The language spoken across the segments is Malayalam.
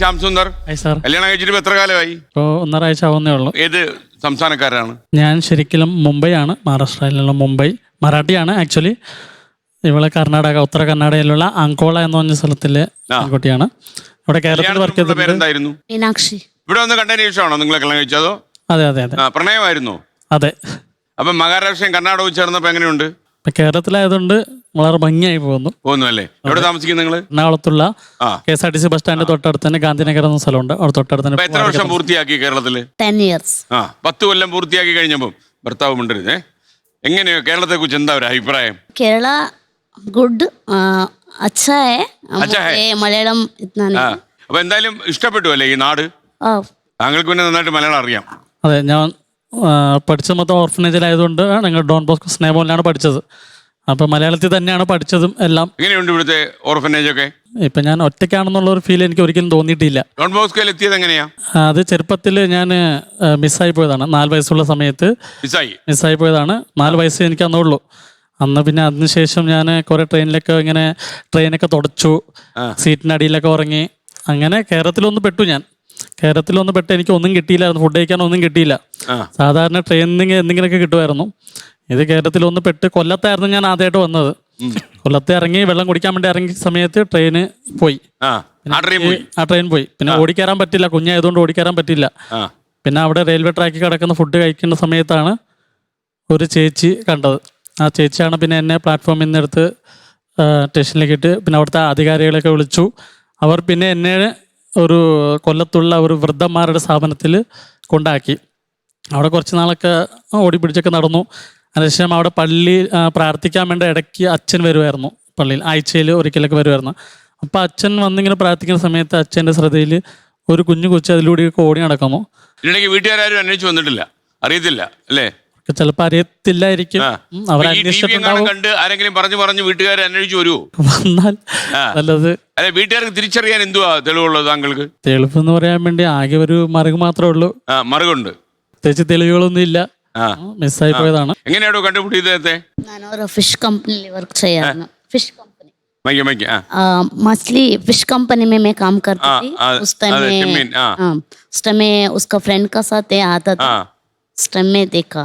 ശ്യാം സുന്ദർ സാർ കല്യാണം കഴിച്ചിട്ട് എത്ര കാലമായി? ഇപ്പോൾ 1.5 ആഴ്ച ആവുന്നേ ഉള്ളൂ. ഏത് സംസ്ഥാനക്കാരാണ്? ഞാൻ ശരിക്കും മുംബൈ ആണ്, മഹാരാഷ്ട്രയിലുള്ള മുംബൈ. മറാഠിയാണ് ആക്ച്വലി. ഇവളെ കർണാടക, ഉത്തര കർണാടകയിലുള്ള അങ്കോള എന്ന് പറഞ്ഞ സ്ഥലത്തിലെ കുട്ടിയാണ്. ഇവിടെ കേരളത്തിൽ വർക്ക് ചെയ്തിട്ടുണ്ട്. പേരെന്തായിരുന്നു? മീനാക്ഷി. ഇവിടെ വന്ന് കണ്ടതിന് ശേഷമാണോ നിങ്ങളെ കല്യാണം കഴിച്ചതോ? അതെ അതെ അതെ. പ്രണയമായിരുന്നോ? അതെ. അപ്പം മഹാരാഷ്ട്രയും കർണാടകവും ചേർന്നപ്പോൾ എങ്ങനെയുണ്ട്? ഇപ്പം കേരളത്തിലായതുകൊണ്ട് വളരെ ഭംഗിയായി പോകുന്നു അല്ലേ? എവിടെ താമസിക്കുന്നു നിങ്ങൾ? എറണാകുളത്തുള്ള KSRTC ബസ് സ്റ്റാൻഡ് തൊട്ടടുത്ത് തന്നെ ഗാന്ധിനഗർ എന്ന സ്ഥലമുണ്ട്. അവിടെ തൊട്ടടുത്ത് തന്നെ. എത്ര വർഷം പൂർത്തിയാക്കി കേരളത്തില്? 10 years. 10 കൊല്ലം പൂർത്തിയാക്കി കഴിഞ്ഞപ്പോൾ ഭർത്താവ് മിണ്ടരുതേ. എങ്ങനെയോ കേരളത്തെ കുറിച്ച് എന്താ ഒരു അഭിപ്രായം? केरला गुड अच्छा है. മലയാളം അപ്പൊ എന്തായാലും ഇഷ്ടപ്പെട്ടു അല്ലേ ഈ നാട്? താങ്കൾക്ക് പിന്നെ നന്നായിട്ട് മലയാളം അറിയാം. അതെ, ഞാൻ പഠിച്ചത് മൊത്തം ഓർഫനേജിലായതുകൊണ്ട് ഞങ്ങൾ ഡോൺ ബോസ്കോ സ്നേഹഭവനിലാണ് പഠിച്ചത്. അപ്പം മലയാളത്തിൽ തന്നെയാണ് പഠിച്ചതും എല്ലാം. എങ്ങനെയുണ്ട് ഇവിടുത്തെ ഓർഫനേജ് ഒക്കെ? ഇപ്പം ഞാൻ ഒറ്റയ്ക്കാണെന്നുള്ള ഒരു ഫീൽ എനിക്ക് ഒരിക്കലും തോന്നിയിട്ടില്ല. ഡോൺ ബോസ്കോയിൽ എത്തിയത് എങ്ങനെയാ? അത് ചെറുപ്പത്തിൽ ഞാൻ മിസ്സായി പോയതാണ്. 4 വയസ്സുള്ള സമയത്ത് മിസ്സായി പോയതാണ്. 4 വയസ്സ് എനിക്ക് അന്നുള്ളൂ. അന്ന് പിന്നെ അതിനുശേഷം ഞാൻ കുറേ ട്രെയിനൊക്കെ തുടച്ചു, സീറ്റിനടിയിലൊക്കെ ഉറങ്ങി. അങ്ങനെ കേരളത്തിലൊന്ന് പെട്ടു. കേരളത്തിലൊന്ന് പെട്ട് എനിക്ക് ഒന്നും കിട്ടിയില്ലായിരുന്നു. ഫുഡ് കഴിക്കാനൊന്നും കിട്ടിയില്ല. സാധാരണ ട്രെയിനിങ് എന്തെങ്കിലുമൊക്കെ കിട്ടുമായിരുന്നു. ഇത് കേരളത്തിലൊന്ന് പെട്ട് കൊല്ലത്തായിരുന്നു ഞാൻ ആദ്യമായിട്ട് വന്നത്. കൊല്ലത്ത് ഇറങ്ങി വെള്ളം കുടിക്കാൻ വേണ്ടി ഇറങ്ങിയ സമയത്ത് ട്രെയിന് പോയി. ആ ട്രെയിൻ പോയി. പിന്നെ ഓടിക്കയറാൻ പറ്റില്ല, കുഞ്ഞായതുകൊണ്ട് ഓടിക്കയറാൻ പറ്റില്ല. പിന്നെ അവിടെ റെയിൽവേ ട്രാക്കിൽ കിടക്കുന്ന ഫുഡ് കഴിക്കുന്ന സമയത്താണ് ഒരു ചേച്ചി കണ്ടത്. ആ ചേച്ചിയാണ് പിന്നെ എന്നെ പ്ലാറ്റ്ഫോമിൽ നിന്ന് എടുത്ത് സ്റ്റേഷനിലേക്ക് ഇട്ട് പിന്നെ അവിടുത്തെ അധികാരികളൊക്കെ വിളിച്ചു. അവർ പിന്നെ എന്നെ ഒരു കൊല്ലത്തുള്ള ഒരു വൃദ്ധന്മാരുടെ സ്ഥാപനത്തിൽ കൊണ്ടാക്കി. അവിടെ കുറച്ച് നാളൊക്കെ ഓടിപ്പിടിച്ചൊക്കെ നടന്നു. അതിനുശേഷം അവിടെ പള്ളിയിൽ പ്രാർത്ഥിക്കാൻ വേണ്ട ഇടയ്ക്ക് അച്ഛൻ വരുമായിരുന്നു. പള്ളിയിൽ ആഴ്ചയിൽ ഒരിക്കലൊക്കെ വരുമായിരുന്നു. അപ്പോൾ അച്ഛൻ വന്നിങ്ങനെ പ്രാർത്ഥിക്കുന്ന സമയത്ത് അച്ഛൻ്റെ ശ്രദ്ധയിൽ ഒരു കുഞ്ഞു കൊച്ചു അതിലൂടെയൊക്കെ ഓടി നടക്കുന്നു. വീട്ടുകാരും അന്വേഷിച്ച് വന്നിട്ടില്ല, അറിയത്തില്ല അല്ലേ? ചിലപ്പോൾ അറിയത്തില്ലായിരിക്കും. അവർ അന്വേഷിച്ചിട്ടുണ്ടാവും. ആരെങ്കിലും പറഞ്ഞു വീട്ടുകാരെ അന്വേഷിച്ചു വരുമോ? വന്നാൽ നല്ലത്. അല്ലെ, വീട്ടുകാർക്ക് തിരിച്ചറിയാൻ എന്തുവാ തെളിവുള്ളത് താങ്കൾക്ക്? തെളിവെന്ന് പറയാൻ വേണ്ടി ആകെ ഒരു മറുക് മാത്രമേ ഉള്ളൂ. മറുകുണ്ട്, പ്രത്യേകിച്ച് തെളിവുകളൊന്നും ഇല്ല. മിസ്സായി പോയതാണ്. എങ്ങനെയാണോ കണ്ടുപിടിച്ചത്? ഞാനൊരു ഫിഷ് കമ്പനിയിൽ വർക്ക് ചെയ്യായിരുന്നു. ഫിഷ് കമ്പനി मछली फिश कंपनी में मैं काम करती थी. उस टाइम में उसका फ्रेंड का साथ आता था. उस टाइम में देखा.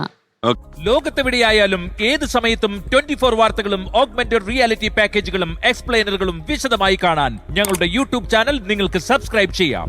ലോകത്തെവിടെയായാലും ഏത് സമയത്തും 24 വാർത്തകളും ഓഗ്മെന്റഡ് റിയാലിറ്റി പാക്കേജുകളും എക്സ്പ്ലെയിനറുകളും വിശദമായി കാണാൻ ഞങ്ങളുടെ യൂട്യൂബ് ചാനൽ നിങ്ങൾക്ക് സബ്സ്ക്രൈബ് ചെയ്യാം.